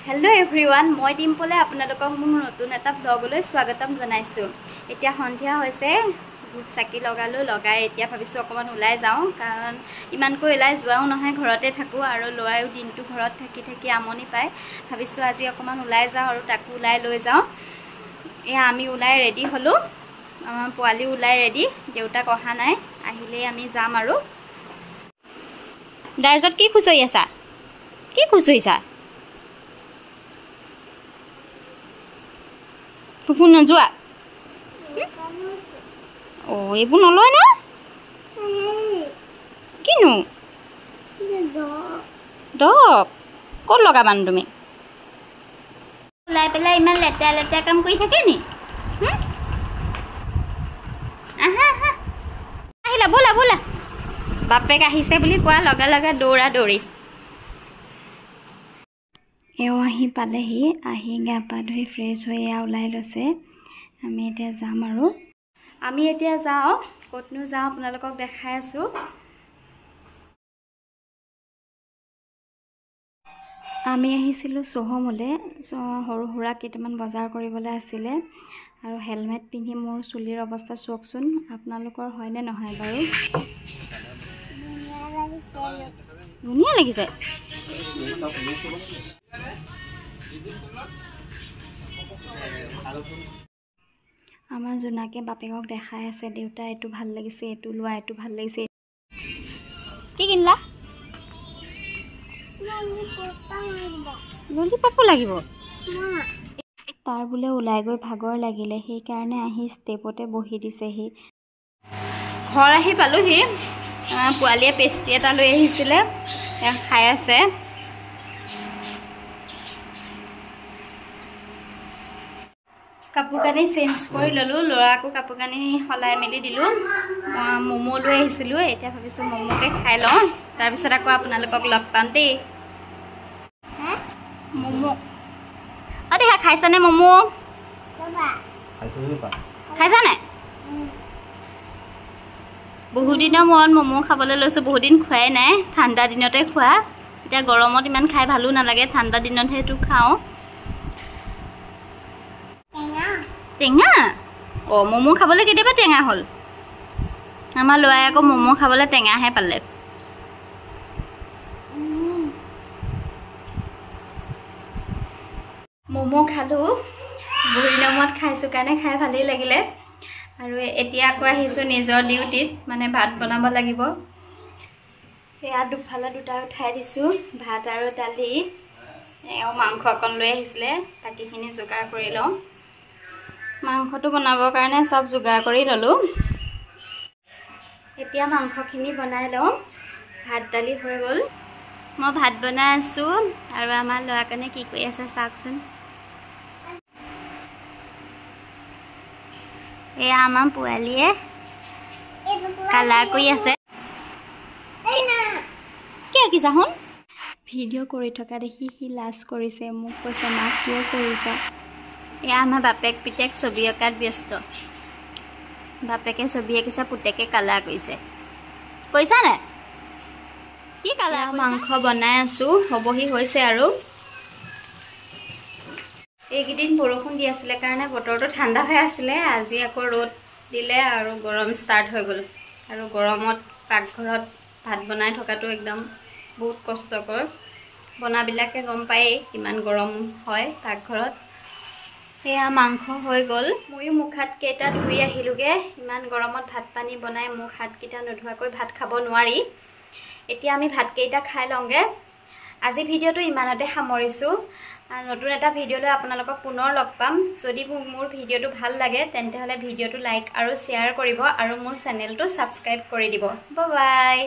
Hello everyone, মই ডিম্পলে আপোনালোকক মোৰ নতুন এটা ব্লগলৈ স্বাগতম জনাইছো। এতিয়া সন্ধিয়া হৈছে, গ্ৰুপ চাকি লগালো, লগাই এতিয়া ভাবিছো অকমান ওলাই যাওঁ কাৰণ ইমানকৈ ওলাই যোৱাও নহয়, ঘৰতে থাকো আৰু লৰায়ো দিনটো ঘৰত থাকি আমনি পায়। ভাবিছো আজি অকমান ওলাই যাওঁ আৰু তাকো ওলাই লৈ যাওঁ। এয়া আমি ওলাই ৰেডি হলো, আমাৰ পোৱালি ওলাই ৰেডি, দেউতাক অহা নাই, আহিলে আমি যাম আৰু। দাৰজত কি খুচৰি আছা? কি খুচৰিছা? ফুফু নযোৱা? এইবোৰ নলয় না? কিনো? দপ ক'ত লগাবানো তুমি? ওলাই পেলাই ইমান লেতেৰা কাম কৰি থাকে নি? আহা আহা, আহিলা, ব'লা ব'লা। বাপেক আহিছে বুলি কোৱা লগে লগে দৌৰা দৌৰি। এও আহি পালেহি, আহি গা পা ধুই ফ্ৰেছ হৈ ওলাই লৈছে। আমি এতিয়া যাম আৰু। আমি এতিয়া যাওঁ, ক'তনো যাওঁ আপোনালোকক দেখাই আছো। আমি আহিছিলোঁ চহমলৈ, সৰু সুৰা কেইটামান বজাৰ কৰিবলৈ আছিলে আৰু হেলমেট পিন্ধি মোৰ চুলিৰ অৱস্থা চাওকচোন, আপোনালোকৰ হয়নে নহয় বাৰু? ধুনীয়া লাগিছে। আমাৰ জোনাকে বাপেকক দেখাই আছে, দেউতা এইটো ভাল লাগিছে, এইটো লোৱা, এইটো ভাল লাগিছে। কি কিনলা? ললিপপো লাগিব। তাৰ বোলে ওলাই গৈ ভাগৰ লাগিলে, সেইকাৰণে আহি ষ্টেপতে বহি দিছেহি। ঘৰ আহি পালোহি, পোৱালীয়ে পেষ্ট্ৰি এটা লৈ আহিছিলে, খাই আছে। কাপোৰ কানি চেঞ্জ কৰি ল'লোঁ, ল'ৰাকো কাপোৰ কানি সলাই মেলি দিলোঁ। ম'ম' লৈ আহিছিলোঁ, এতিয়া ভাবিছোঁ ম'ম'কে খাই লওঁ, তাৰপিছত আকৌ আপোনালোকক লগ পাম দেই। ম'ম' দেখা খাইছানে? ম'ম' খাইছা নাই? বহুত দিনৰ মূৰত ম'ম' খাবলৈ লৈছোঁ, বহুত দিন খোৱাই নাই, ঠাণ্ডা দিনতে খোৱা। এতিয়া গৰমত ইমান খাই ভালো নালাগে, ঠাণ্ডা দিনতহে এইটো খাওঁ। টেঙা? ম'ম' খাবলৈ কেতিয়াবা টেঙা হ'ল? আমাৰ ল'ৰাই আকৌ ম'ম' খাবলৈ টেঙাহে পালে। ম'ম' খালোঁ, বহুত দিনৰ মূৰত খাইছোঁ কাৰণে খাই ভালেই লাগিলে। আৰু এতিয়া আকৌ আহিছোঁ নিজৰ ডিউটিত, মানে ভাত বনাব লাগিব। সেয়া দুফালে দুটা উঠাই দিছোঁ, ভাত আৰু দালি, মাংস অকণ লৈ আহিছিলে, বাকীখিনি যোগাৰ কৰি লওঁ। মাংসটো বনাবৰ কাৰণে চব যোগাৰ কৰি ল'লোঁ। এতিয়া মাংসখিনি বনাই লওঁ। ভাত দালি হৈ গ'ল, মই ভাত বনাই আছোঁ আৰু আমাৰ ল'ৰা কাৰণে কি কৰি আছে চাওকচোন। এয়া আমাৰ পোৱালীয়ে কালাৰ কৰি আছে। কি আঁকিছা শুন? ভিডিঅ' কৰি থকা দেখি সি লাজ কৰিছে, মোক কৈছে মা কিয় কৰিছা? এয়া আমাৰ বাপেক পিতেক ছবি অঁকাত ব্যস্ত। বাপেকে ছবি আঁকিছে, পুতেকে কালাৰ কৰিছে। কৈছা নে? কি কালাৰ? মাংস বনাই আছোঁ, হ'বহি হৈছে আৰু। এইকেইদিন বৰষুণ দি আছিলে কাৰণে বতৰটো ঠাণ্ডা হৈ আছিলে, আজি আকৌ ৰ'দ দিলে আৰু গৰম ষ্টাৰ্ট হৈ গ'ল। আৰু গৰমত পাকঘৰত ভাত বনাই থকাটো একদম বহুত কষ্টকৰ। বনাবিলাকে গম পায়েই কিমান গৰম হয় পাকঘৰত। সেয়া মাংস হৈ গ'ল, ময়ো মুখ হাতকেইটা ধুই আহিলোঁগৈ। ইমান গৰমত ভাত পানী বনাই মুখ হাতকেইটা নোধোৱাকৈ ভাত খাব নোৱাৰি। এতিয়া আমি ভাতকেইটা খাই লওঁগৈ। আজি ভিডিঅ'টো ইমানতে সামৰিছোঁ। নতুন এটা ভিডিঅ' লৈ আপোনালোকক পুনৰ লগ পাম। যদি মোৰ ভিডিঅ'টো ভাল লাগে তেন্তে হ'লে ভিডিঅ'টো লাইক আৰু শ্বেয়াৰ কৰিব আৰু মোৰ চেনেলটো ছাবস্ক্ৰাইব কৰি দিব। Bye bye.